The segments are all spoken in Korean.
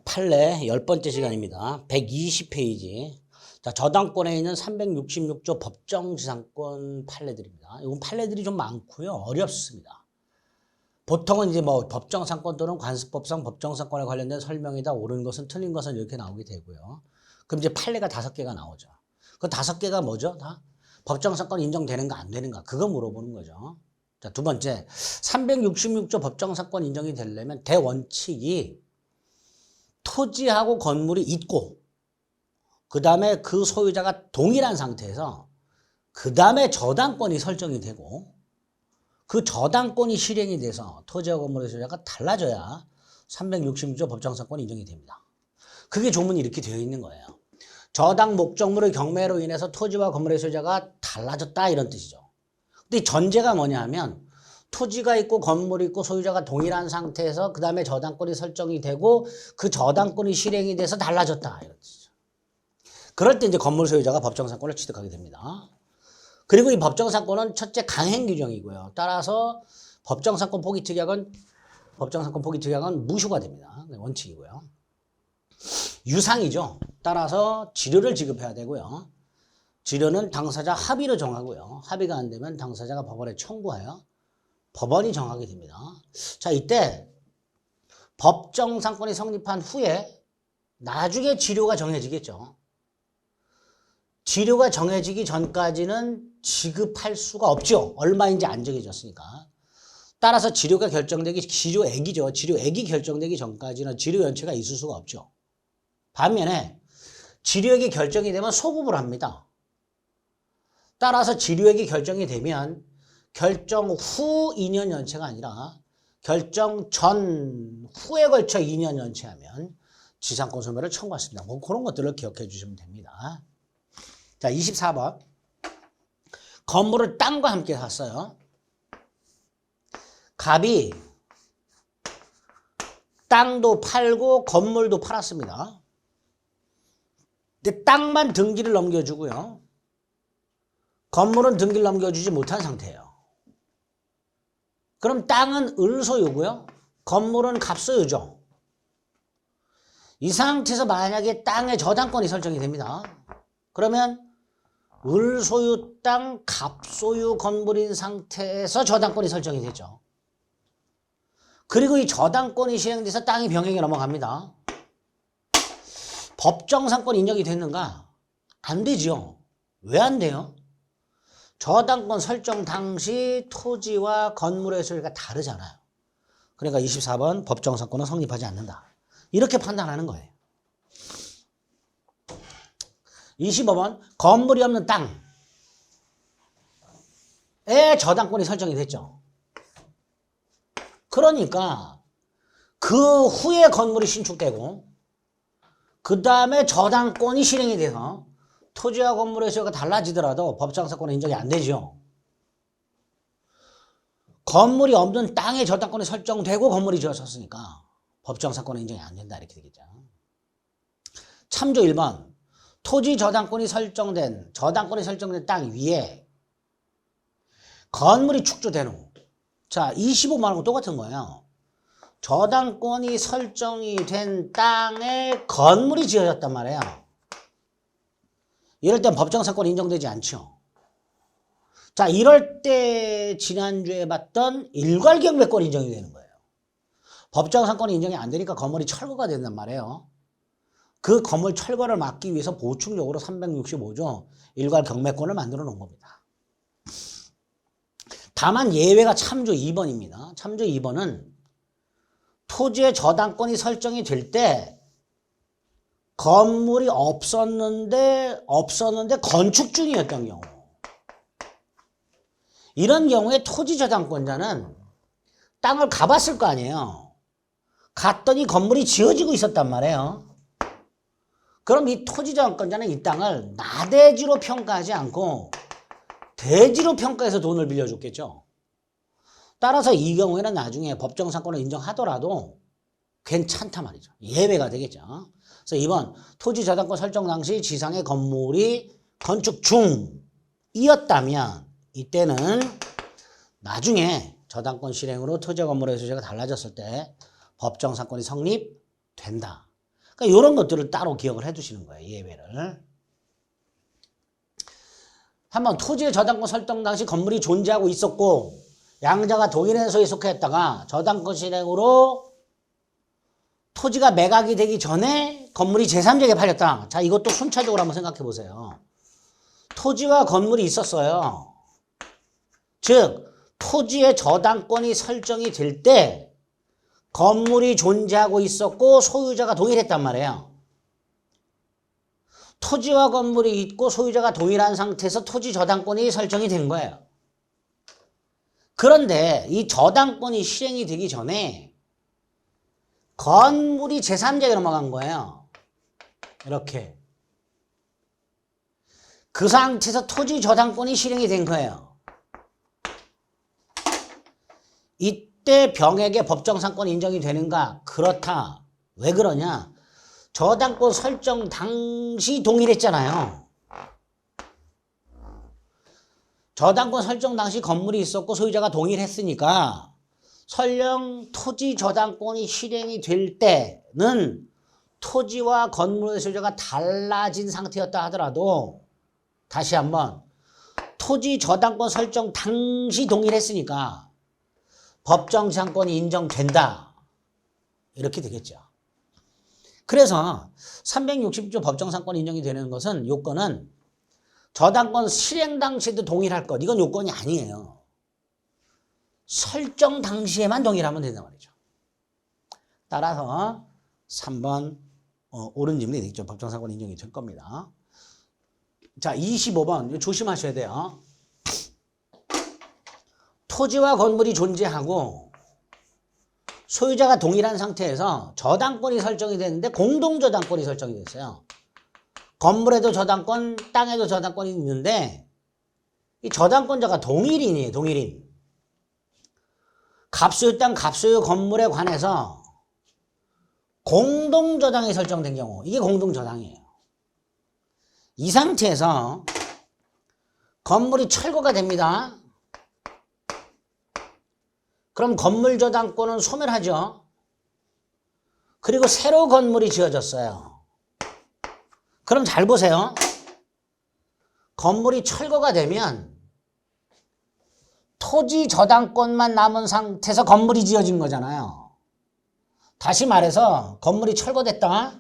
판례 10번째 시간입니다. 120페이지. 자, 저당권에 있는 366조 법정지상권 판례들입니다. 이건 판례들이 좀 많고요. 어렵습니다. 보통은 이제 뭐 법정상권 또는 관습법상 법정상권에 관련된 설명이다. 옳은 것은 틀린 것은 이렇게 나오게 되고요. 그럼 이제 판례가 5개가 나오죠. 그 5개가 뭐죠? 다 법정상권 인정되는가 안 되는가 그거 물어보는 거죠. 자, 두 번째 366조 법정상권 인정이 되려면 대원칙이 토지하고 건물이 있고 그 다음에 그 소유자가 동일한 상태에서 그 다음에 저당권이 설정이 되고 그 저당권이 실행이 돼서 토지와 건물의 소유자가 달라져야 366조 법정상권이 인정이 됩니다. 그게 조문이 이렇게 되어 있는 거예요. 저당 목적물의 경매로 인해서 토지와 건물의 소유자가 달라졌다 이런 뜻이죠. 근데 이 전제가 뭐냐 하면 토지가 있고 건물이 있고 소유자가 동일한 상태에서 그 다음에 저당권이 설정이 되고 그 저당권이 실행이 돼서 달라졌다 이런 뜻이죠. 그럴 때 이제 건물 소유자가 법정상권을 취득하게 됩니다. 그리고 이 법정상권은 첫째 강행 규정이고요. 따라서 법정상권 포기 특약은 무효가 됩니다. 원칙이고요. 유상이죠. 따라서 지료를 지급해야 되고요. 지료는 당사자 합의로 정하고요. 합의가 안 되면 당사자가 법원에 청구하여 법원이 정하게 됩니다. 자, 이때 법정상권이 성립한 후에 나중에 지료가 정해지겠죠. 지료가 정해지기 전까지는 지급할 수가 없죠. 얼마인지 안 정해졌으니까. 따라서 지료가 결정되기, 지료액이 결정되기 전까지는 지료 연체가 있을 수가 없죠. 반면에 지료액이 결정이 되면 소급을 합니다. 따라서 지료액이 결정이 되면 결정 후 2년 연체가 아니라 결정 전 후에 걸쳐 2년 연체하면 지상권 소멸을 청구할 수 있습니다. 뭐 그런 것들을 기억해 주시면 됩니다. 자, 24번. 건물을 땅과 함께 샀어요. 갑이 땅도 팔고 건물도 팔았습니다. 근데 땅만 등기를 넘겨주고요. 건물은 등기를 넘겨주지 못한 상태예요. 그럼 땅은 을소유고요. 건물은 갑소유죠. 이 상태에서 만약에 땅의 저당권이 설정이 됩니다. 그러면 을소유 땅, 갑소유 건물인 상태에서 저당권이 설정이 되죠. 그리고 이 저당권이 시행돼서 땅이 병행에 넘어갑니다. 법정상권 인정이 됐는가? 안 되죠. 왜 안 돼요? 저당권 설정 당시 토지와 건물의 소유가 다르잖아요. 그러니까 24번 법정상권은 성립하지 않는다. 이렇게 판단하는 거예요. 25번 건물이 없는 땅에 저당권이 설정이 됐죠. 그러니까 그 후에 건물이 신축되고 그 다음에 저당권이 실행이 돼서 토지와 건물의 소유가 달라지더라도 법정상권은 인정이 안 되죠. 건물이 없는 땅에 저당권이 설정되고 건물이 지어졌으니까 법정상권은 인정이 안 된다 이렇게 되겠죠. 참조 1번 토지 저당권이 설정된 땅 위에 건물이 축조된 후 자 25만원과 똑같은 거예요. 저당권이 설정이 된 땅에 건물이 지어졌단 말이에요. 이럴 땐 법정상권 인정되지 않죠. 자, 이럴 때 지난주에 봤던 일괄경매권 인정이 되는 거예요. 법정상권이 인정이 안 되니까 건물이 철거가 된단 말이에요. 그 건물 철거를 막기 위해서 보충적으로 365조 일괄경매권을 만들어 놓은 겁니다. 다만 예외가 참조 2번입니다. 참조 2번은 토지의 저당권이 설정이 될 때 건물이 없었는데 건축 중이었던 경우. 이런 경우에 토지 저당권자는 땅을 가봤을 거 아니에요. 갔더니 건물이 지어지고 있었단 말이에요. 그럼 이 토지 저당권자는 이 땅을 나대지로 평가하지 않고 대지로 평가해서 돈을 빌려줬겠죠. 따라서 이 경우에는 나중에 법정상권을 인정하더라도 괜찮다 말이죠. 예외가 되겠죠. 그래서 2번 토지 저당권 설정 당시 지상의 건물이 건축 중이었다면 이때는 나중에 저당권 실행으로 토지 건물의 소재가 달라졌을 때 법정상권이 성립된다. 그러니까 이런 것들을 따로 기억을 해두시는 거예요. 예외를. 한번 토지의 저당권 설정 당시 건물이 존재하고 있었고 양자가 동일한 소유에 속했다가 저당권 실행으로 토지가 매각이 되기 전에 건물이 제3자에게 팔렸다. 자, 이것도 순차적으로 한번 생각해 보세요. 토지와 건물이 있었어요. 즉 토지의 저당권이 설정이 될 때 건물이 존재하고 있었고 소유자가 동일했단 말이에요. 토지와 건물이 있고 소유자가 동일한 상태에서 토지 저당권이 설정이 된 거예요. 그런데 이 저당권이 실행이 되기 전에 건물이 제3자에게 넘어간 거예요. 이렇게. 그 상태에서 토지 저당권이 실행이 된 거예요. 이때 병에게 법정상권이 인정이 되는가? 그렇다. 왜 그러냐? 저당권 설정 당시 동일했잖아요. 저당권 설정 당시 건물이 있었고 소유자가 동일했으니까 설령 토지 저당권이 실행이 될 때는 토지와 건물의 소유자가 달라진 상태였다 하더라도 다시 한번 토지 저당권 설정 당시 동일했으니까 법정상권이 인정된다. 이렇게 되겠죠. 그래서 360조 법정상권 인정이 되는 것은 요건은 저당권 실행 당시에도 동일할 것. 이건 요건이 아니에요. 설정 당시에만 동일하면 된단 말이죠. 따라서 3번 옳은 질문이 되겠죠. 법정상권 인정이 될 겁니다. 자, 25번 이거 조심하셔야 돼요. 토지와 건물이 존재하고 소유자가 동일한 상태에서 저당권이 설정이 됐는데 공동저당권이 설정이 됐어요. 건물에도 저당권, 땅에도 저당권이 있는데 이 저당권자가 동일인이에요. 동일인. 갑소유 땅, 갑소유 건물에 관해서 공동저당이 설정된 경우 이게 공동저당이에요. 이 상태에서 건물이 철거가 됩니다. 그럼 건물 저당권은 소멸하죠. 그리고 새로 건물이 지어졌어요. 그럼 잘 보세요. 건물이 철거가 되면 토지 저당권만 남은 상태에서 건물이 지어진 거잖아요. 다시 말해서 건물이 철거됐다.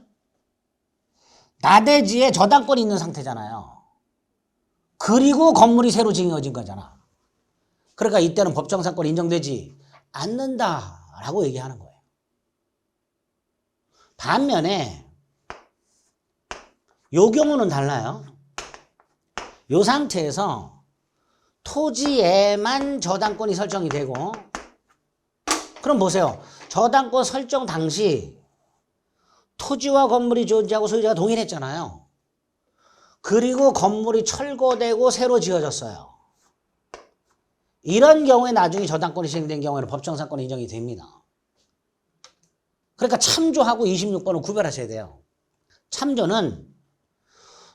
나대지에 저당권이 있는 상태잖아요. 그리고 건물이 새로 지어진 거잖아. 그러니까 이때는 법정상권 인정되지 않는다라고 얘기하는 거예요. 반면에 요 경우는 달라요. 요 상태에서 토지에만 저당권이 설정이 되고 그럼 보세요. 저당권 설정 당시 토지와 건물이 존재하고 소유자가 동일했잖아요. 그리고 건물이 철거되고 새로 지어졌어요. 이런 경우에 나중에 저당권이 시행된 경우에는 법정상권 인정이 됩니다. 그러니까 참조하고 26번은 구별하셔야 돼요. 참조는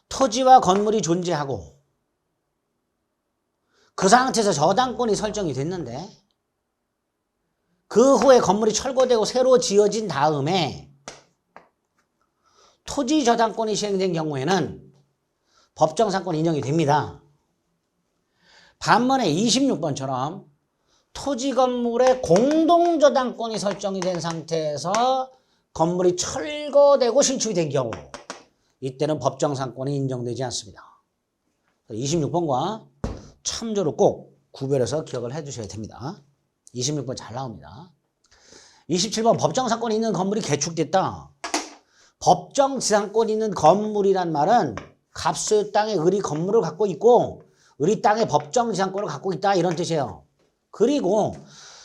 토지와 건물이 존재하고 그 상태에서 저당권이 설정이 됐는데 그 후에 건물이 철거되고 새로 지어진 다음에 토지 저당권이 시행된 경우에는 법정상권 인정이 됩니다. 반면에 26번처럼 토지 건물의 공동저당권이 설정이 된 상태에서 건물이 철거되고 신축이 된 경우 이때는 법정상권이 인정되지 않습니다. 26번과 참조를 꼭 구별해서 기억을 해주셔야 됩니다. 26번 잘 나옵니다. 27번 법정상권이 있는 건물이 개축됐다. 법정지상권이 있는 건물이란 말은 갑소유 땅에 을이 건물을 갖고 있고 을이 땅에 법정지상권을 갖고 있다 이런 뜻이에요. 그리고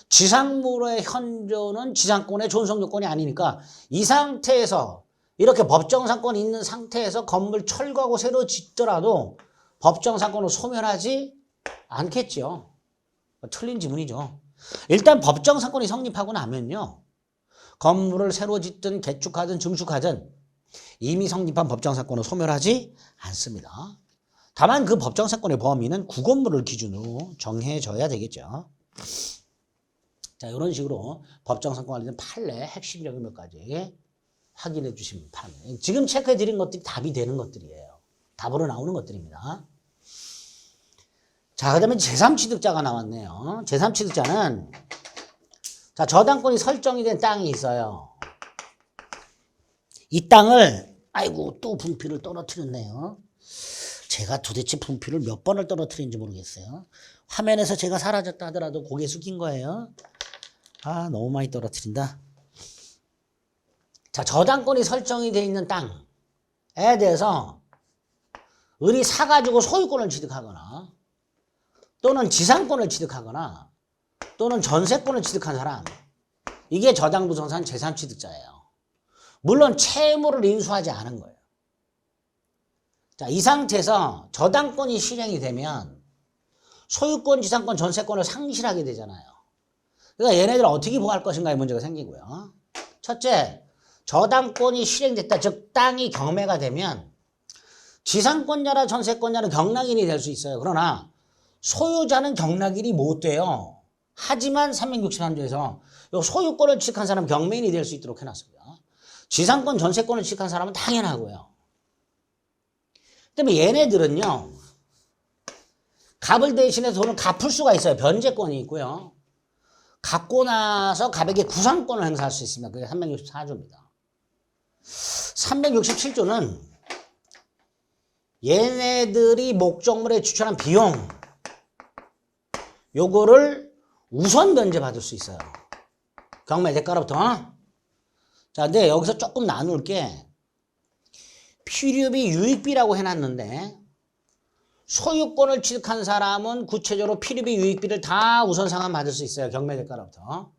지상물의 현존은 지상권의 존속 요건이 아니니까 이 상태에서 이렇게 법정상권이 있는 상태에서 건물 철거하고 새로 짓더라도 법정상권을 소멸하지 않겠죠. 틀린 지문이죠. 일단 법정상권이 성립하고 나면요. 건물을 새로 짓든 개축하든 증축하든 이미 성립한 법정상권을 소멸하지 않습니다. 다만 그 법정상권의 범위는 구건물을 기준으로 정해져야 되겠죠. 자, 이런 식으로 법정상권 관련된 판례 핵심적인 몇 가지 확인해 주시면 바랍니다. 지금 체크해 드린 것들이 답이 되는 것들이에요. 답으로 나오는 것들입니다. 자, 그 다음에 제3취득자가 나왔네요. 제3취득자는 자, 저당권이 설정이 된 땅이 있어요. 이 땅을 아이고 또 분필을 떨어뜨렸네요. 제가 도대체 분필을 몇 번을 떨어뜨린지 모르겠어요. 화면에서 제가 사라졌다 하더라도 고개 숙인 거예요. 아, 너무 많이 떨어뜨린다. 자, 저당권이 설정이 되어 있는 땅에 대해서 을이 사가지고 소유권을 취득하거나 또는 지상권을 취득하거나 또는 전세권을 취득한 사람, 이게 저당부동산 제3취득자예요. 물론 채무를 인수하지 않은 거예요. 자, 이 상태에서 저당권이 실행이 되면 소유권, 지상권, 전세권을 상실하게 되잖아요. 그러니까 얘네들 어떻게 보호할 것인가의 문제가 생기고요. 첫째, 저당권이 실행됐다. 즉 땅이 경매가 되면 지상권자나 전세권자는 경락인이 될 수 있어요. 그러나 소유자는 경락인이 못 돼요. 하지만 363조에서 소유권을 취득한 사람은 경매인이 될 수 있도록 해놨습니다. 지상권, 전세권을 취득한 사람은 당연하고요. 그다음에 얘네들은요, 갑을 대신해서 돈을 갚을 수가 있어요. 변제권이 있고요. 갚고 나서 갑에게 구상권을 행사할 수 있습니다. 그게 364조입니다. 367조는 얘네들이 목적물에 지출한 비용, 요거를 우선 변제받을 수 있어요. 경매 대가로부터. 자, 근데 여기서 조금 나눌게. 필요비 유익비라고 해놨는데 소유권을 취득한 사람은 구체적으로 필요비 유익비를 다 우선 상환받을 수 있어요. 경매 대가로부터.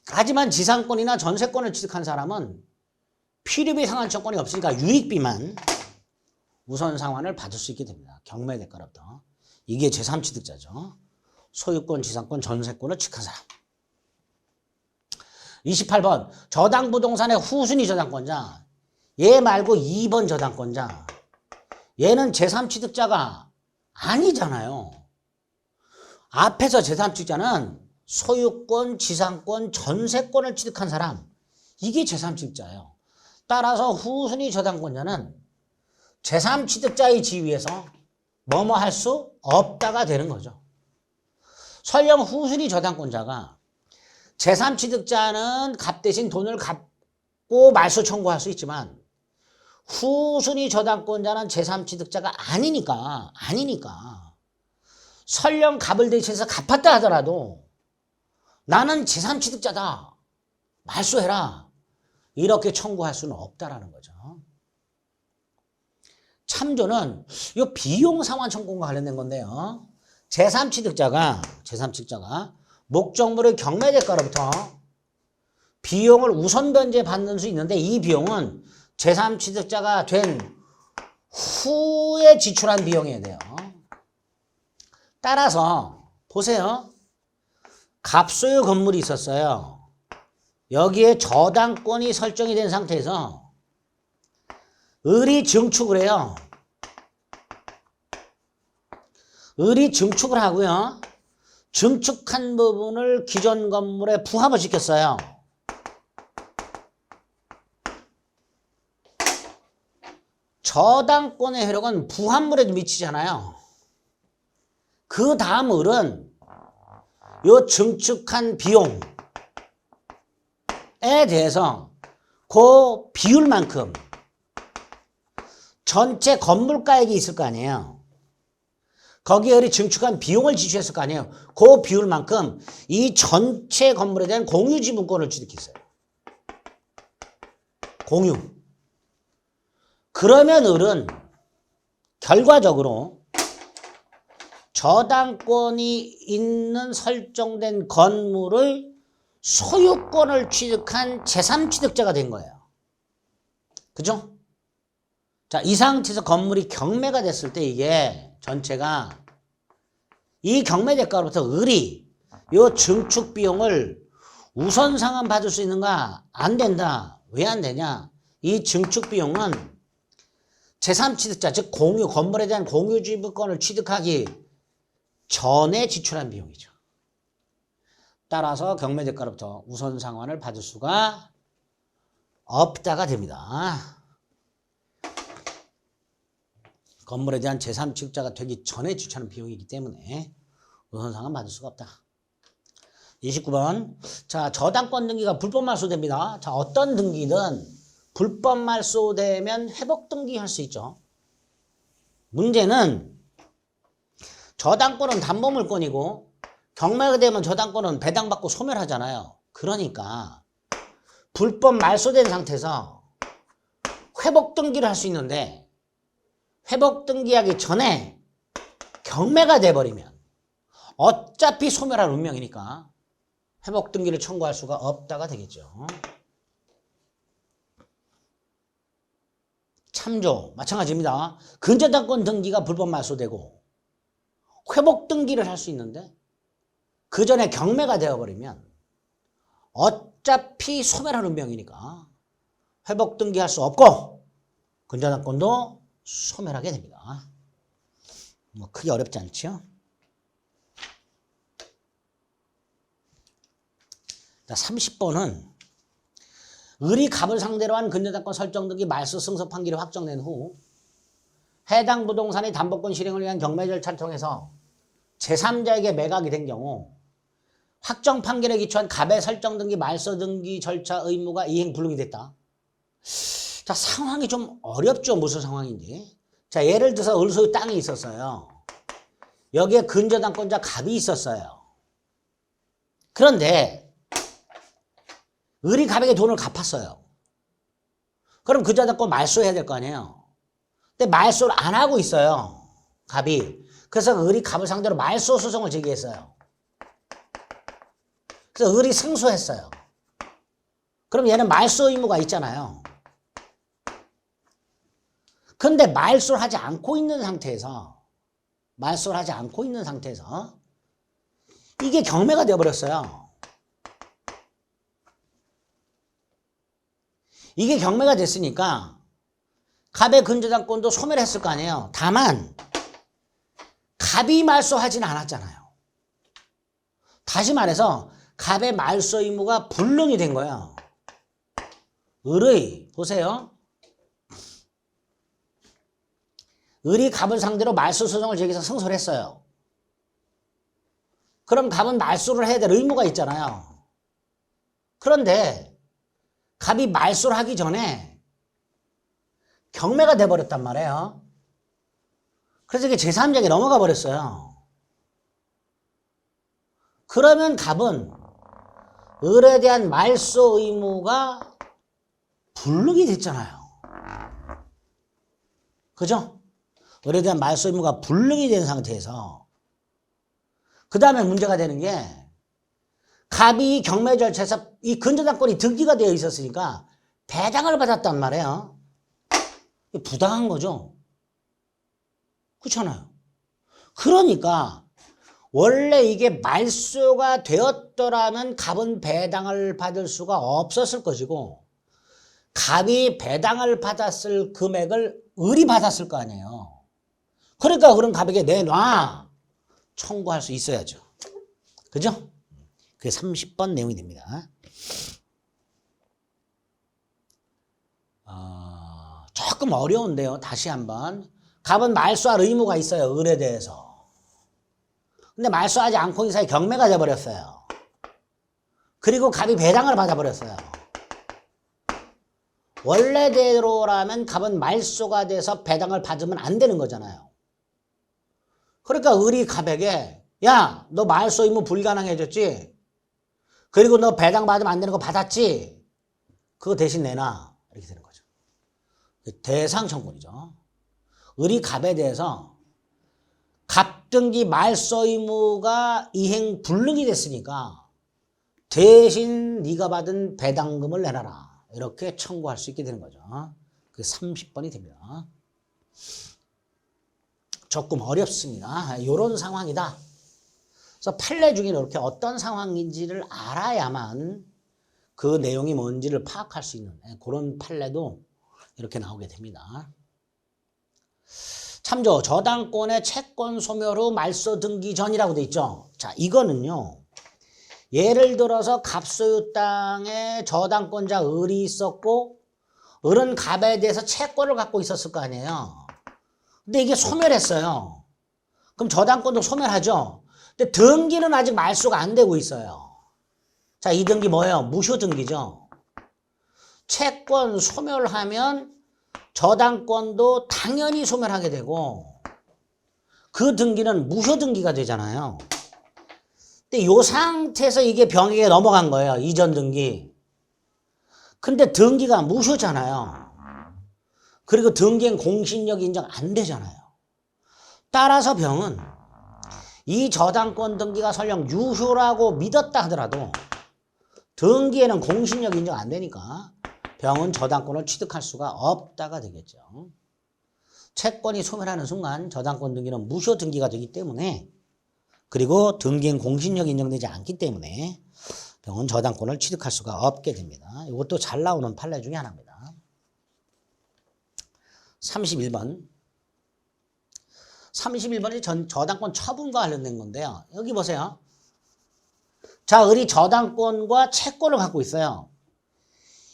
하지만 지상권이나 전세권을 취득한 사람은 필요비 상환청권이 없으니까 유익비만 우선 상환을 받을 수 있게 됩니다. 경매 대가로부터. 이게 제3취득자죠. 소유권, 지상권, 전세권을 취득한 사람. 28번 저당부동산의 후순위 저당권자. 얘 말고 2번 저당권자. 얘는 제3취득자가 아니잖아요. 앞에서 제3취득자는 소유권, 지상권, 전세권을 취득한 사람. 이게 제3취득자예요. 따라서 후순위 저당권자는 제3취득자의 지위에서 뭐뭐 할 수 없다가 되는 거죠. 설령 후순위 저당권자가 제3취득자는 갑 대신 돈을 갚고 말소 청구할 수 있지만 후순위 저당권자는 제3취득자가 아니니까 설령 갑을 대신해서 갚았다 하더라도 나는 제3취득자다. 말소해라. 이렇게 청구할 수는 없다라는 거죠. 참조는 이 비용 상환 청구과 관련된 건데요. 제3취득자가 목적물의 경매 대가로부터 비용을 우선 변제 받는 수 있는데 이 비용은 제3취득자가 된 후에 지출한 비용이어야 돼요. 따라서 보세요. 갑소유 건물이 있었어요. 여기에 저당권이 설정이 된 상태에서 을이 증축을 해요. 을이 증축을 하고요. 증축한 부분을 기존 건물에 부합을 시켰어요. 저당권의 효력은 부합물에도 미치잖아요. 그 다음 을은 요 증축한 비용에 대해서 그 비율만큼 전체 건물가액이 있을 거 아니에요. 거기에 을이 증축한 비용을 지출했을 거 아니에요. 그 비율만큼 이 전체 건물에 대한 공유지분권을 취득했어요. 공유. 그러면 을은 결과적으로 저당권이 있는 설정된 건물을 소유권을 취득한 제3취득자가 된 거예요. 그죠? 자, 이 상태에서 건물이 경매가 됐을 때 이게 전체가 이 경매 대가로부터 을이 이 증축 비용을 우선 상환 받을 수 있는가? 안 된다. 왜 안 되냐? 이 증축 비용은 제3취득자, 즉 공유, 건물에 대한 공유지분권을 취득하기 전에 지출한 비용이죠. 따라서 경매 대가로부터 우선 상환을 받을 수가 없다가 됩니다. 건물에 대한 제3취득자가 되기 전에 주차는 비용이기 때문에 우선상은 받을 수가 없다. 29번. 자, 저당권 등기가 불법 말소됩니다. 자, 어떤 등기든 불법 말소되면 회복 등기할 수 있죠. 문제는 저당권은 담보물권이고 경매가 되면 저당권은 배당받고 소멸하잖아요. 그러니까 불법 말소된 상태에서 회복 등기를 할 수 있는데 회복 등기하기 전에 경매가 돼버리면 어차피 소멸할 운명이니까 회복 등기를 청구할 수가 없다가 되겠죠. 참조 마찬가지입니다. 근저당권 등기가 불법 말소되고 회복 등기를 할 수 있는데 그 전에 경매가 되어버리면 어차피 소멸할 운명이니까 회복 등기할 수 없고 근저당권도 소멸하게 됩니다. 뭐 크게 어렵지 않죠? 자, 30번은 을이 갑을 상대로 한 근저당권 설정 등기 말소 승소 판결이 확정된 후 해당 부동산의 담보권 실행을 위한 경매 절차를 통해서 제3자에게 매각이 된 경우 확정 판결에 기초한 갑의 설정 등기 말소 등기 절차 의무가 이행 불능이 됐다. 자, 상황이 좀 어렵죠. 무슨 상황인지. 자, 예를 들어서 을 소유 땅이 있었어요. 여기에 근저당권자 갑이 있었어요. 그런데 을이 갑에게 돈을 갚았어요. 그럼 근저당권 말소해야 될 거 아니에요. 근데 말소를 안 하고 있어요. 갑이. 그래서 을이 갑을 상대로 말소 소송을 제기했어요. 그래서 을이 승소했어요. 그럼 얘는 말소 의무가 있잖아요. 근데 말소를 하지 않고 있는 상태에서 이게 경매가 되어버렸어요. 이게 경매가 됐으니까 갑의 근저당권도 소멸했을 거 아니에요. 다만 갑이 말소하지는 않았잖아요. 다시 말해서 갑의 말소 의무가 불능이 된 거예요. 을의 보세요. 을이 갑을 상대로 말소 소송을 제기해서 승소를 했어요. 그럼 갑은 말소를 해야 될 의무가 있잖아요. 그런데 갑이 말소를 하기 전에 경매가 돼버렸단 말이에요. 그래서 이게 제3자에게 넘어가 버렸어요. 그러면 갑은 을에 대한 말소 의무가 불능이 됐잖아요. 그죠? 을에 대한 말소 의무가 불능이 된 상태에서 그 다음에 문제가 되는 게 갑이 경매 절차에서 이 근저당권이 등기가 되어 있었으니까 배당을 받았단 말이에요. 부당한 거죠. 그렇잖아요. 그러니까 원래 이게 말소가 되었더라면 갑은 배당을 받을 수가 없었을 것이고 갑이 배당을 받았을 금액을 을이 받았을 거 아니에요. 그러니까 그런 갑에게 내놔 청구할 수 있어야죠. 그죠? 그게 30번 내용이 됩니다. 조금 어려운데요. 다시 한번. 갑은 말소할 의무가 있어요. 을에 대해서. 근데 말소하지 않고 이 사이 경매가 돼버렸어요. 그리고 갑이 배당을 받아버렸어요. 원래대로라면 갑은 말소가 돼서 배당을 받으면 안 되는 거잖아요. 그러니까 을이 갑에게 야, 너 말소 의무 불가능해졌지? 그리고 너 배당 받으면 안 되는 거 받았지? 그거 대신 내놔. 이렇게 되는 거죠. 대상 청구이죠. 을이 갑에 대해서 갑등기 말소 의무가 이행 불능이 됐으니까 대신 네가 받은 배당금을 내놔라. 이렇게 청구할 수 있게 되는 거죠. 그게 30번이 됩니다. 조금 어렵습니다. 이런 상황이다. 그래서 판례 중에 이렇게 어떤 상황인지를 알아야만 그 내용이 뭔지를 파악할 수 있는 그런 판례도 이렇게 나오게 됩니다. 참조, 저당권의 채권 소멸 후 말소 등기 전이라고 돼 있죠. 자, 이거는요. 예를 들어서 갑소유 땅에 저당권자 을이 있었고 을은 갑에 대해서 채권을 갖고 있었을 거 아니에요. 근데 이게 소멸했어요. 그럼 저당권도 소멸하죠. 근데 등기는 아직 말소가 안 되고 있어요. 자, 이 등기 뭐예요? 무효 등기죠. 채권 소멸하면 저당권도 당연히 소멸하게 되고 그 등기는 무효 등기가 되잖아요. 근데 이 상태에서 이게 병에게 넘어간 거예요. 이전 등기. 근데 등기가 무효잖아요. 그리고 등기엔 공신력 인정 안 되잖아요. 따라서 병은 이 저당권 등기가 설령 유효라고 믿었다 하더라도 등기에는 공신력 인정 안 되니까 병은 저당권을 취득할 수가 없다가 되겠죠. 채권이 소멸하는 순간 저당권 등기는 무효 등기가 되기 때문에 그리고 등기엔 공신력 인정되지 않기 때문에 병은 저당권을 취득할 수가 없게 됩니다. 이것도 잘 나오는 판례 중에 하나입니다. 31번. 31번이 저당권 처분과 관련된 건데요. 여기 보세요. 자, 을이 저당권과 채권을 갖고 있어요.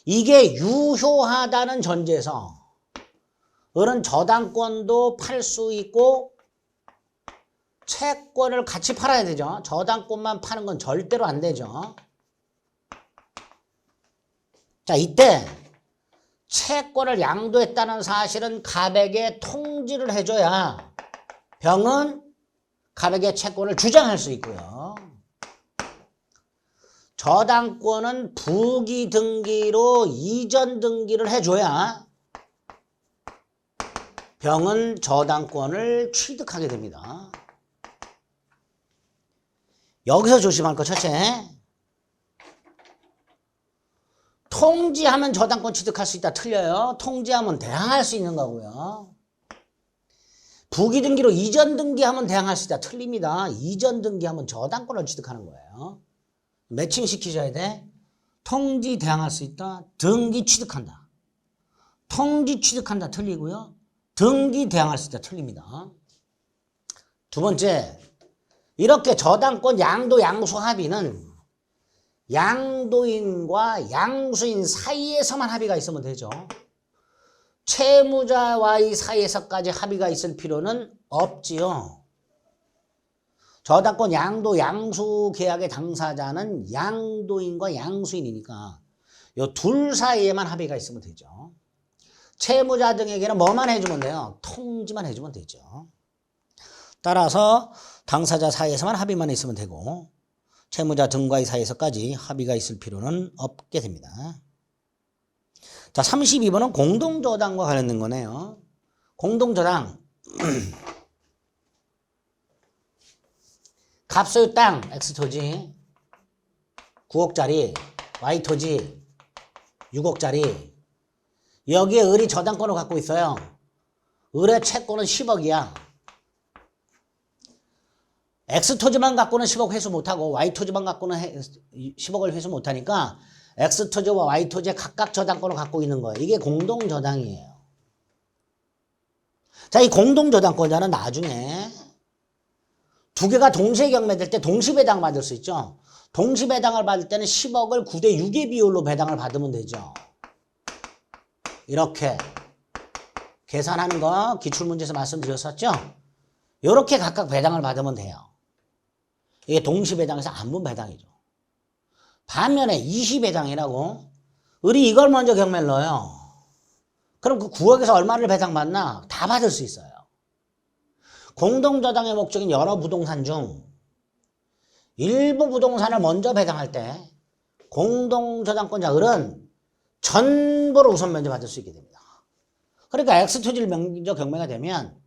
이게 유효하다는 전제에서 을은 저당권도 팔 수 있고 채권을 같이 팔아야 되죠. 저당권만 파는 건 절대로 안 되죠. 자, 이때 채권을 양도했다는 사실은 갑에게 통지를 해줘야 병은 갑에게 채권을 주장할 수 있고요. 저당권은 부기 등기로 이전 등기를 해줘야 병은 저당권을 취득하게 됩니다. 여기서 조심할 거 첫째, 통지하면 저당권 취득할 수 있다 틀려요. 통지하면 대항할 수 있는 거고요. 부기 등기로 이전 등기하면 대항할 수 있다 틀립니다. 이전 등기하면 저당권을 취득하는 거예요. 매칭 시키셔야 돼. 통지 대항할 수 있다. 등기 취득한다. 통지 취득한다 틀리고요. 등기 대항할 수 있다 틀립니다. 두 번째, 이렇게 저당권 양도 양수 합의는 양도인과 양수인 사이에서만 합의가 있으면 되죠. 채무자와의 사이에서까지 합의가 있을 필요는 없지요. 저당권 양도 양수 계약의 당사자는 양도인과 양수인이니까 이 둘 사이에만 합의가 있으면 되죠. 채무자 등에게는 뭐만 해주면 돼요? 통지만 해주면 되죠. 따라서 당사자 사이에서만 합의만 있으면 되고 채무자 등과의 사이에서까지 합의가 있을 필요는 없게 됩니다. 자, 32번은 공동저당과 관련된 거네요. 공동저당. 갑소유 땅 X토지 9억짜리, Y토지 6억짜리. 여기에 을이 저당권을 갖고 있어요. 을의 채권은 10억이야. X토지만 갖고는 10억 회수 못하고 Y토지만 갖고는 10억을 회수 못하니까 X토지와 Y토지에 각각 저당권을 갖고 있는 거예요. 이게 공동저당이에요. 자, 이 공동저당권자는 나중에 두 개가 동시에 경매될 때 동시배당 받을 수 있죠. 동시배당을 받을 때는 10억을 9대 6의 비율로 배당을 받으면 되죠. 이렇게 계산하는 거 기출문제에서 말씀드렸었죠. 이렇게 각각 배당을 받으면 돼요. 이게 동시배당에서 안분배당이죠. 반면에 이시배당이라고 을이 이걸 먼저 경매를 넣어요. 그럼 그 9억에서 얼마를 배당받나? 다 받을 수 있어요. 공동저당의 목적인 여러 부동산 중 일부 부동산을 먼저 배당할 때 공동저당권자 을은 전부를 우선 면제 받을 수 있게 됩니다. 그러니까 X토지를 먼저 경매가 되면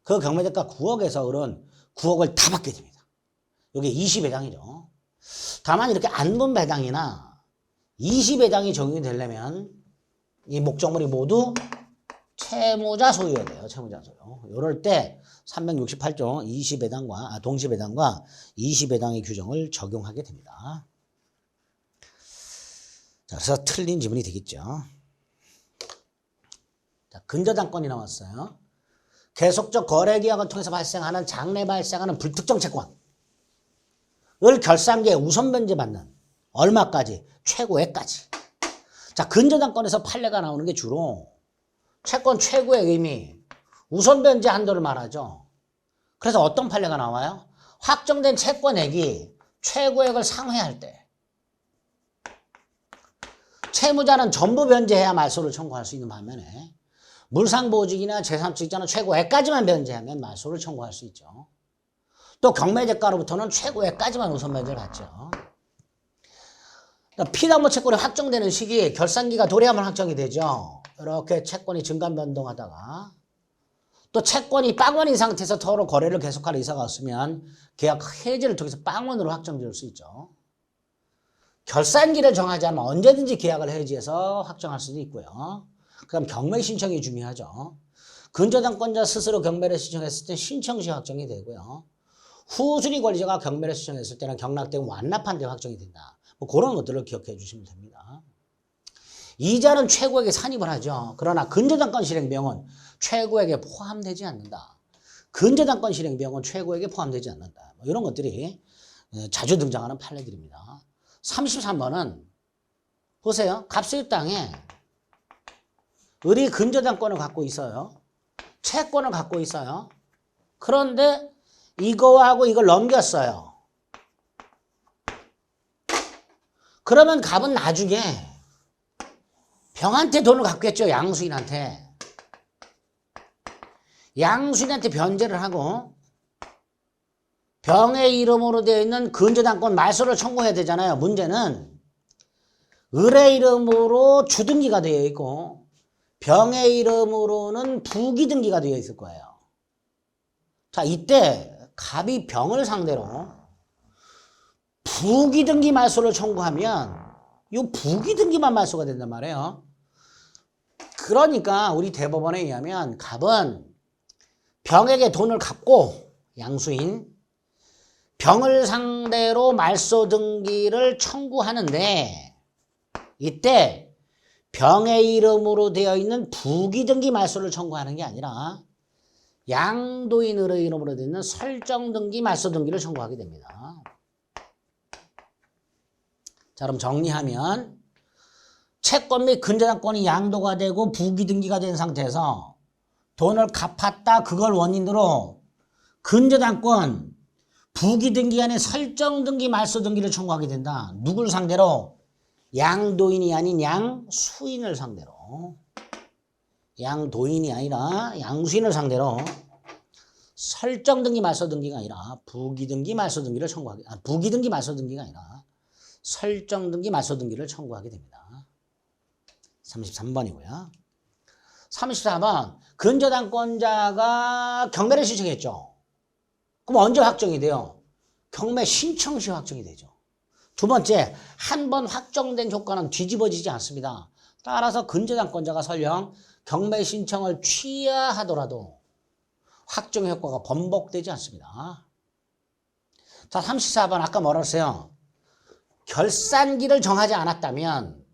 그 경매대가 9억에서 을은 9억을 다 받게 됩니다. 이게 이시배당이죠. 다만 이렇게 안분배당이나 이시배당이 적용이 되려면 이 목적물이 모두 채무자 소유여야 돼요. 채무자 소유. 이럴 때 368조 동시배당과 이시배당의 규정을 적용하게 됩니다. 자, 그래서 틀린 지문이 되겠죠. 자, 근저당권이 나왔어요. 계속적 거래계약을 통해서 발생하는 장래 발생하는 불특정 채권을 결산기에 우선 변제받는 얼마까지? 최고액까지. 자, 근저당권에서 판례가 나오는 게 주로 채권 최고의 의미, 우선 변제 한도를 말하죠. 그래서 어떤 판례가 나와요? 확정된 채권액이 최고액을 상회할 때 채무자는 전부 변제해야 말소를 청구할 수 있는 반면에 물상보증이나 재산취득자는 최고액까지만 변제하면 말소를 청구할 수 있죠. 또 경매대가로부터는 최고액까지만 우선 변제를 받죠. 피담보 채권이 확정되는 시기 결산기가 도래하면 확정이 되죠. 이렇게 채권이 증감 변동하다가 또 채권이 빵원인 상태에서 서로 거래를 계속할 의사가 없으면 계약 해지를 통해서 빵원으로 확정될 수 있죠. 결산기를 정하지 않으면 언제든지 계약을 해지해서 확정할 수도 있고요. 그 다음 경매 신청이 중요하죠. 근저당권자 스스로 경매를 신청했을 때 신청 시 확정이 되고요. 후순위 권리자가 경매를 신청했을 때는 경락되고 완납한 뒤 확정이 된다. 뭐 그런 것들을 기억해 주시면 됩니다. 이자는 최고액에 산입을 하죠. 그러나 근저당권 실행 비용은 최고액에 포함되지 않는다. 근저당권 실행 비용은 최고액에 포함되지 않는다. 뭐 이런 것들이 자주 등장하는 판례들입니다. 33번은 보세요. 갑수입 땅에 을이 근저당권을 갖고 있어요. 채권을 갖고 있어요. 그런데 이거하고 이걸 넘겼어요. 그러면 갑은 나중에 병한테 돈을 갖겠죠. 양수인한테. 양수인한테 변제를 하고 병의 이름으로 되어 있는 근저당권 말소를 청구해야 되잖아요. 문제는 을의 이름으로 주등기가 되어 있고 병의 이름으로는 부기등기가 되어 있을 거예요. 자, 이때 갑이 병을 상대로 부기등기 말소를 청구하면 이 부기등기만 말소가 된단 말이에요. 그러니까 우리 대법원에 의하면 갑은 병에게 돈을 갚고 양수인 병을 상대로 말소 등기를 청구하는데 이때 병의 이름으로 되어 있는 부기등기 말소를 청구하는 게 아니라 양도인의 이름으로 되어 있는 설정등기 말소 등기를 청구하게 됩니다. 자, 그럼 정리하면 채권 및 근저당권이 양도가 되고 부기등기가 된 상태에서 돈을 갚았다. 그걸 원인으로 근저당권 부기등기 안에 설정등기 말소등기를 청구하게 된다. 누굴 상대로? 양도인이 아닌 양수인을 상대로. 양도인이 아니라 양수인을 상대로 설정등기 말소등기가 아니라 부기등기 말소등기를 청구하게, 부기등기 말소등기가 아니라 설정등기 말소등기를 청구하게 됩니다. 33번이고요. 34번 근저당권자가 경매를 신청했죠. 그럼 언제 확정이 돼요? 경매 신청 시 확정이 되죠. 두 번째, 한 번 확정된 조건은 뒤집어지지 않습니다. 따라서 근저당권자가 설령 경매 신청을 취하하더라도 확정 효과가 번복되지 않습니다. 자, 34번 아까 뭐라 했어요? 결산기를 정하지 않았다면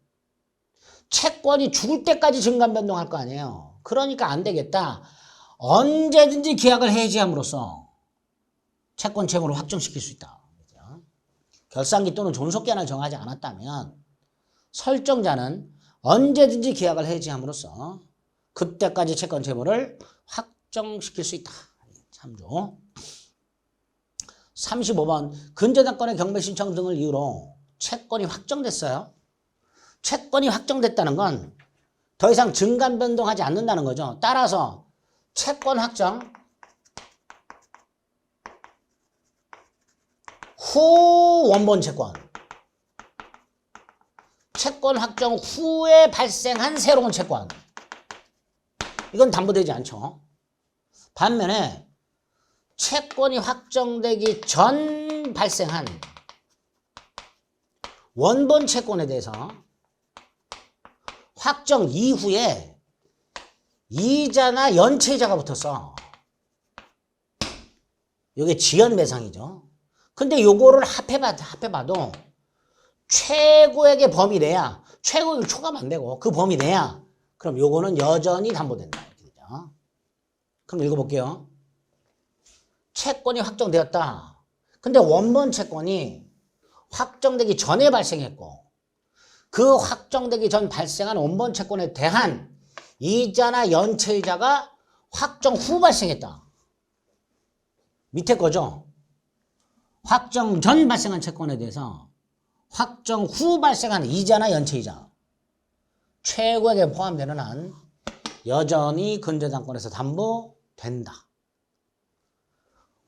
채권이 죽을 때까지 증감 변동할 거 아니에요. 그러니까 안 되겠다. 언제든지 계약을 해지함으로써 채권 채무를 확정시킬 수 있다. 결산기 또는 존속기한을 정하지 않았다면 설정자는 언제든지 계약을 해지함으로써 그때까지 채권 채무를 확정시킬 수 있다. 참조. 35번 근저당권의 경매 신청 등을 이유로 채권이 확정됐어요. 채권이 확정됐다는 건 더 이상 증감 변동하지 않는다는 거죠. 따라서 채권 확정 후 원본 채권, 채권 확정 후에 발생한 새로운 채권, 이건 담보되지 않죠. 반면에 채권이 확정되기 전 발생한 원본 채권에 대해서 확정 이후에 이자나 연체이자가 붙었어. 이게 지연배상이죠. 근데 요거를 합해봐도 최고액의 범위 내야, 최고액을 초과하면 안 되고 그 범위 내야 그럼 요거는 여전히 담보된다. 이렇게 되죠. 그럼 읽어볼게요. 채권이 확정되었다. 근데 원본 채권이 확정되기 전에 발생했고 그 확정되기 전 발생한 원본 채권에 대한 이자나 연체이자가 확정 후 발생했다. 밑에 거죠. 확정 전 발생한 채권에 대해서 확정 후 발생한 이자나 연체이자 최고액에 포함되는 한 여전히 근저당권에서 담보된다.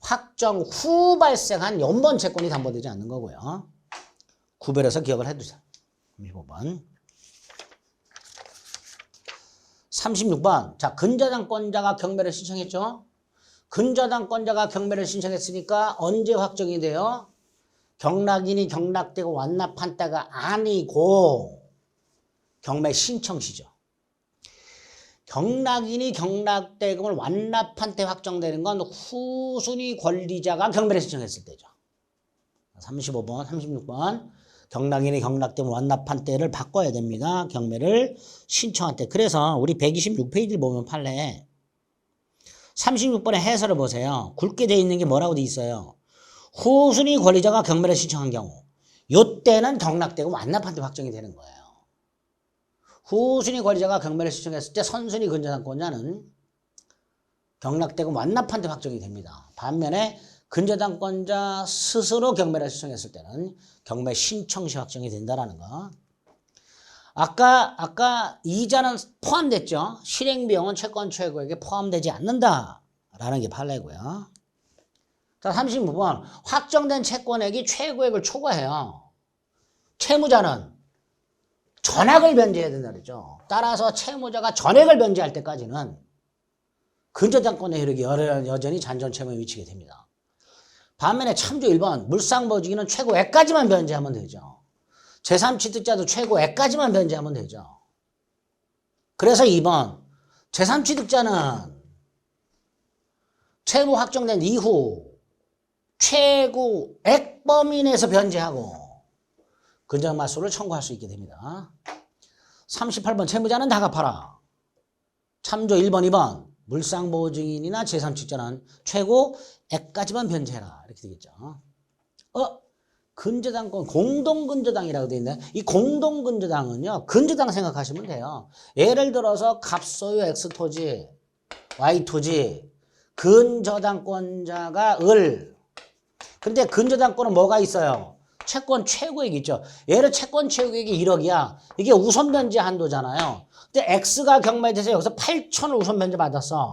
확정 후 발생한 원본 채권이 담보되지 않는 거고요. 구별해서 기억을 해두세요. 35번. 36번. 자, 근저당권자가 경매를 신청했죠. 근저당권자가 경매를 신청했으니까 언제 확정이 돼요? 경락인이 경락되고 완납한 때가 아니고 경매 신청 시죠. 경락인이 경락대금을 완납한 때 확정되는 건 후순위 권리자가 경매를 신청했을 때죠. 35번, 36번. 경락인이 경락대금을 완납한 때를 바꿔야 됩니다. 경매를 신청한 때. 그래서 우리 126페이지를 보면 판례에 36번의 해설을 보세요. 굵게 되어 있는 게 뭐라고 되어 있어요? 후순위 권리자가 경매를 신청한 경우 요때는 경락대금 완납한 때 확정이 되는 거예요. 후순위 권리자가 경매를 신청했을 때 선순위 근저당권자는 경락대금 완납한 때 확정이 됩니다. 반면에 근저당권자 스스로 경매를 신청했을 때는 경매 신청 시 확정이 된다라는 거. 아까 이자는 포함됐죠. 실행비용은 채권 최고액에 포함되지 않는다라는 게 판례고요. 자, 35번. 확정된 채권액이 최고액을 초과해요. 채무자는 전액을 변제해야 된다 그랬죠. 따라서 채무자가 전액을 변제할 때까지는 근저당권의 효력이 여전히 잔존채무에 미치게 됩니다. 반면에 참조 1번 물상보증인은 최고액까지만 변제하면 되죠. 제3취득자도 최고액까지만 변제하면 되죠. 그래서 2번 제3취득자는 채무 확정된 이후 최고액 범위 내에서 변제하고 근저당말소를 청구할 수 있게 됩니다. 38번 채무자는 다 갚아라. 참조 1번, 2번 물상보증인이나 제3취득자는 최고액까지만 변제해라. 이렇게 되겠죠. 근저당권 공동근저당이라고 되어 있는데 이 공동근저당은요. 근저당 생각하시면 돼요. 예를 들어서 갑소유 X토지, Y토지 근저당권자가 을 근데 근저당권은 뭐가 있어요? 채권 최고액이 있죠. 얘를 채권 최고액이 1억이야. 이게 우선 변제 한도잖아요. 근데 X가 경매돼서 여기서 8천을 우선 변제 받았어.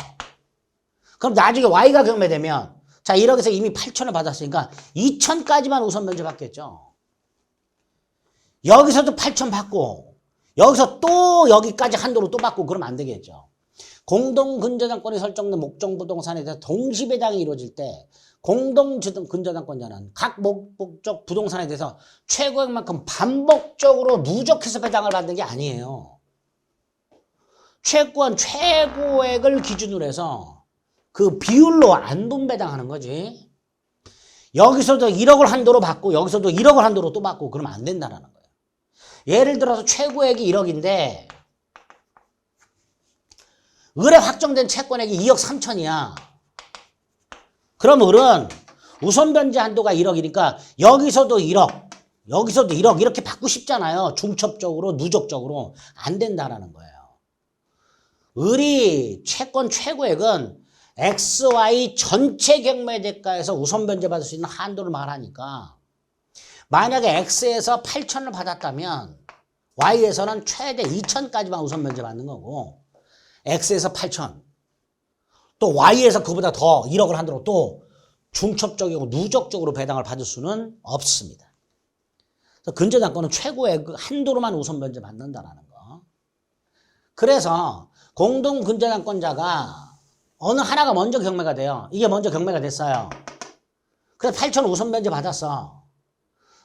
그럼 나중에 Y가 경매되면 자 1억에서 이미 8천을 받았으니까 2천까지만 우선 변제 받겠죠. 여기서도 8천 받고 여기서 또 여기까지 한도로 또 받고 그러면 안 되겠죠. 공동근저당권이 설정된 목적부동산에 대해서 동시배당이 이루어질 때 공동근저당권자는 각 목적 부동산에 대해서 최고액만큼 반복적으로 누적해서 배당을 받는 게 아니에요. 채권 최고액을 기준으로 해서 그 비율로 안분배당하는 거지. 여기서도 1억을 한도로 받고 여기서도 1억을 한도로 또 받고 그러면 안 된다는 거예요. 예를 들어서 최고액이 1억인데 을에 확정된 채권액이 2억 3천이야. 그럼 을은 우선 변제 한도가 1억이니까 여기서도 1억, 여기서도 1억 이렇게 받고 싶잖아요. 중첩적으로, 누적적으로. 안 된다라는 거예요. 을이 채권 최고액은 XY 전체 경매 대가에서 우선 변제 받을 수 있는 한도를 말하니까 만약에 X에서 8천을 받았다면 Y에서는 최대 2천까지만 우선 변제 받는 거고 X에서 8천 또 Y에서 그보다 더 1억을 한도로 또 중첩적이고 누적적으로 배당을 받을 수는 없습니다. 그래서 근저당권은 최고의 그 한도로만 우선 변제 받는다라는 거. 그래서 공동 근저당권자가 어느 하나가 먼저 경매가 돼요. 이게 먼저 경매가 됐어요. 그래서 8천 우선 변제 받았어.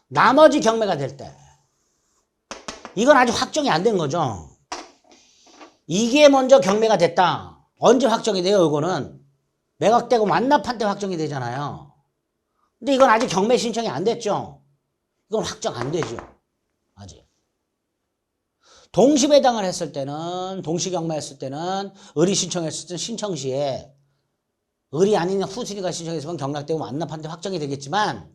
나머지 경매가 될 때 이건 아직 확정이 안 된 거죠. 이게 먼저 경매가 됐다. 언제 확정이 돼요? 이거는 매각되고 완납한 때 확정이 되잖아요. 근데 이건 아직 경매 신청이 안 됐죠. 이건 확정 안 되죠. 아직. 동시배당을 했을 때는 동시경매했을 때는 을이 신청했을 때는 신청 시에 을이 아닌 후순위가 신청했으면 경락되고 완납한 때 확정이 되겠지만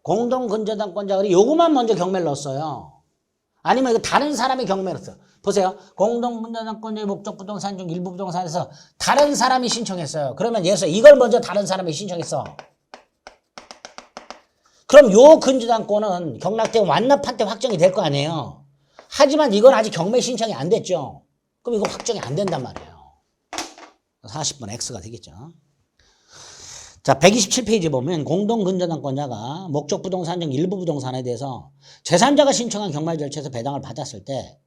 공동근저당권자 을이 요것만 먼저 경매를 넣었어요. 아니면 이거 다른 사람의 경매로서. 보세요. 공동분자장권자의 목적 부동산 중 일부 부동산에서 다른 사람이 신청했어요. 그러면 예서 이걸 먼저 다른 사람이 신청했어. 그럼 요 근저당권은 경락되고 완납한 때 확정이 될 거 아니에요. 하지만 이건 아직 경매 신청이 안 됐죠. 그럼 이거 확정이 안 된단 말이에요. 40번 X가 되겠죠. 자, 127페이지 보면 공동근저당권자가 목적 부동산 중 일부 부동산에 대해서 제3자가 신청한 경매 절차에서 배당을 받았을 때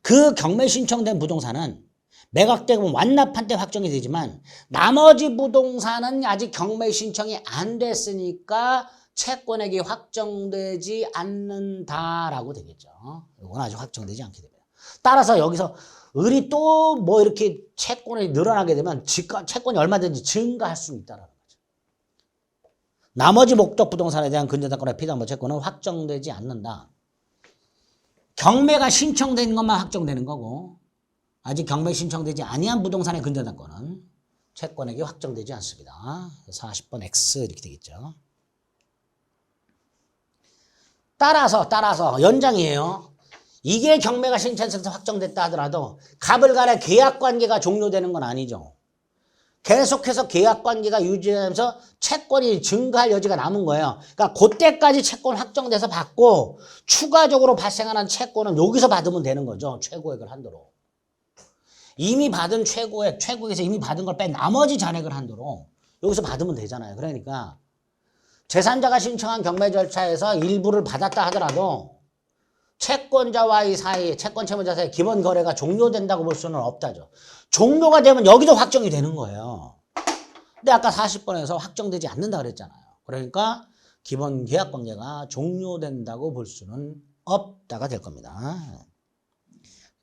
그 경매 신청된 부동산은 매각되고 완납한 때 확정이 되지만 나머지 부동산은 아직 경매 신청이 안 됐으니까 채권액이 확정되지 않는다라고 되겠죠. 이건 아직 확정되지 않게 됩니다. 따라서 여기서 을이 또 뭐 이렇게 채권이 늘어나게 되면 채권이 얼마든지 증가할 수는 있다라는 거죠. 나머지 목적 부동산에 대한 근저당권의 피담보 채권은 확정되지 않는다. 경매가 신청된 것만 확정되는 거고 아직 경매 신청되지 아니한 부동산의 근저당권은 채권액이 확정되지 않습니다. 40번 X 이렇게 되겠죠. 따라서 연장이에요. 이게 경매가 신청돼서 확정됐다 하더라도 갑을 간의 계약관계가 종료되는 건 아니죠. 계속해서 계약관계가 유지되면서 채권이 증가할 여지가 남은 거예요. 그러니까 그때까지 채권 확정돼서 받고 추가적으로 발생하는 채권은 여기서 받으면 되는 거죠. 최고액을 한도로. 이미 받은 최고액에서 이미 받은 걸 뺀 나머지 잔액을 한도로 여기서 받으면 되잖아요. 그러니까 제3자가 신청한 경매 절차에서 일부를 받았다 하더라도 채권자와의 사이, 채권 채무자 사이 기본 거래가 종료된다고 볼 수는 없다죠. 종료가 되면 여기도 확정이 되는 거예요. 근데 아까 40번에서 확정되지 않는다 그랬잖아요. 그러니까 기본 계약 관계가 종료된다고 볼 수는 없다가 될 겁니다.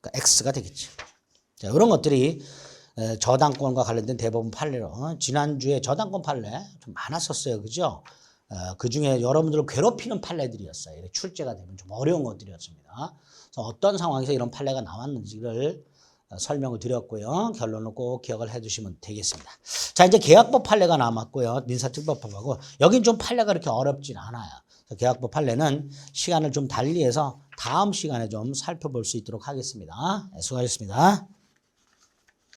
그러니까 X가 되겠죠. 자, 이런 것들이 저당권과 관련된 대법원 판례로 지난주에 저당권 판례 좀 많았었어요. 그죠? 그 중에 여러분들을 괴롭히는 판례들이었어요. 출제가 되면 좀 어려운 것들이었습니다. 그래서 어떤 상황에서 이런 판례가 나왔는지를 설명을 드렸고요. 결론을 꼭 기억을 해 두시면 되겠습니다. 자, 이제 계약법 판례가 남았고요. 민사특별법하고 여긴 좀 판례가 그렇게 어렵진 않아요. 계약법 판례는 시간을 좀 달리해서 다음 시간에 좀 살펴볼 수 있도록 하겠습니다. 수고하셨습니다.